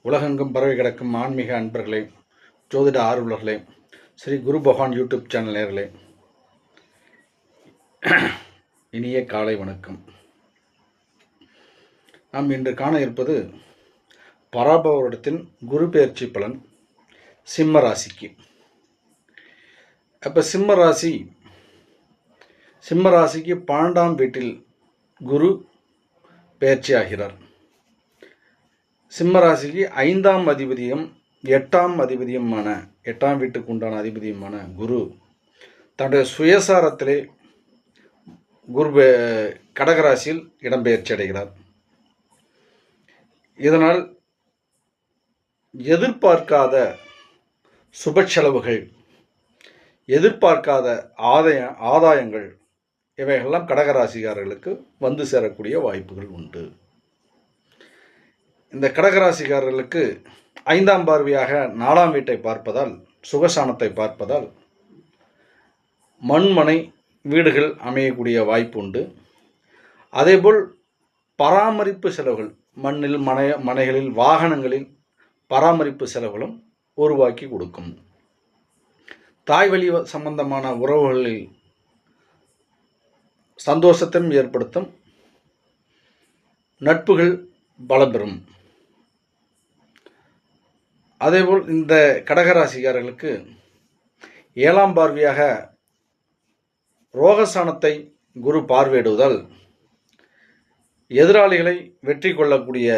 உலகெங்கும் பரவி கிடக்கும் ஆன்மீக அன்பர்களே, ஜோதிட ஆர்வலர்களே, ஸ்ரீ குரு பகவான் யூடியூப் சேனல் நேயர்களே, இனிய காலை வணக்கம். நாம் இன்று காண இருப்பது பராபவ வருடத்தின் குரு பெயர்ச்சி பலன் சிம்ம ராசிக்கு. அப்போ சிம்ம ராசிக்கு 12ஆம் வீட்டில் குரு பெயர்ச்சி ஆகிறார். சிம்ம ராசிக்கு 5ஆம் அதிபதியும் 8ஆம் அதிபதியுமான 8ஆம் வீட்டுக்கு உண்டான அதிபதியுமான குரு தன்னுடைய சுயசாரத்திலே குரு கடகராசியில் இடம்பெயர்ச்சி அடைகிறார். இதனால் எதிர்பார்க்காத சுப செலவுகள், எதிர்பார்க்காத ஆதாயங்கள் இவைகளெல்லாம் கடகராசிக்காரர்களுக்கு வந்து சேரக்கூடிய வாய்ப்புகள் உண்டு. இந்த கடகராசிக்காரர்களுக்கு 5ஆம் பார்வையாக 4ஆம் வீட்டை பார்ப்பதால், சுகசானத்தை பார்ப்பதால் மண்மனை வீடுகள் அமையக்கூடிய வாய்ப்பு உண்டு. அதேபோல் பராமரிப்பு செலவுகள், மனைகளில் வாகனங்களில் பராமரிப்பு செலவுகளும் உருவாக்கி கொடுக்கும். தாய்வழி சம்பந்தமான உறவுகளில் சந்தோஷத்தையும் ஏற்படுத்தும். நட்புகள் பலப்பெறும். அதேபோல் இந்த கடகராசிக்காரர்களுக்கு 7ஆம் பார்வையாக ரோகஸ்தானத்தை குரு பார்வையிடுவதால் எதிராளிகளை வெற்றி கொள்ளக்கூடிய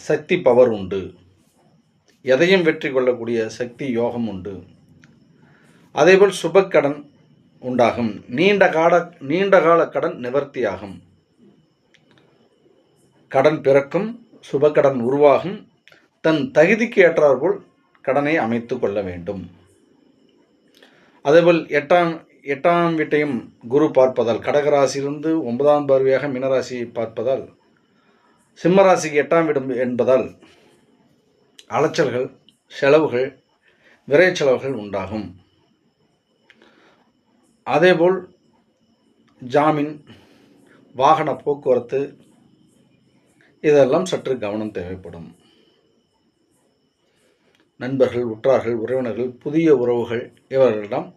சக்தி பவர் உண்டு. எதையும் வெற்றி கொள்ளக்கூடிய சக்தி யோகம் உண்டு. அதேபோல் சுபக்கடன் உண்டாகும். நீண்டகால கடன் நிவர்த்தியாகும். கடன் பிறக்கும், சுபக்கடன் உருவாகும். தன் தகுதிக்கு ஏற்றாற்போல் கடனை அமைத்து கொள்ள வேண்டும். அதேபோல் 8ஆம் வீட்டையும் குரு பார்ப்பதால், கடகராசியிலிருந்து 9ஆம் பார்வையாக மீனராசியை பார்ப்பதால், சிம்மராசிக்கு 8ஆம் வீடு என்பதால் அலைச்சல்கள், செலவுகள், விரை செலவுகள் உண்டாகும். அதேபோல் ஜாமீன், வாகன போக்குவரத்து இதெல்லாம் சற்று கவனம் தேவைப்படும். நண்பர்கள், உற்றார்கள், உறவினர்கள், புதிய உறவுகள் இவர்களிடம்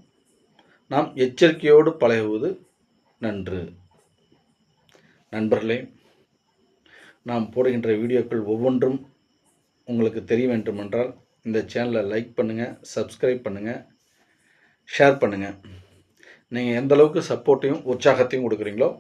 நாம் எச்சரிக்கையோடு பழகுவது நன்று. நண்பர்களே, நாம் போடுகின்ற வீடியோக்கள் ஒவ்வொன்றும் உங்களுக்கு தெரிய வேண்டுமென்றால் இந்த சேனலை லைக் பண்ணுங்கள், சப்ஸ்கிரைப் பண்ணுங்கள், ஷேர் பண்ணுங்கள். நீங்கள் எந்த அளவுக்கு சப்போர்ட்டையும் உற்சாகத்தையும் கொடுக்குறீங்களோ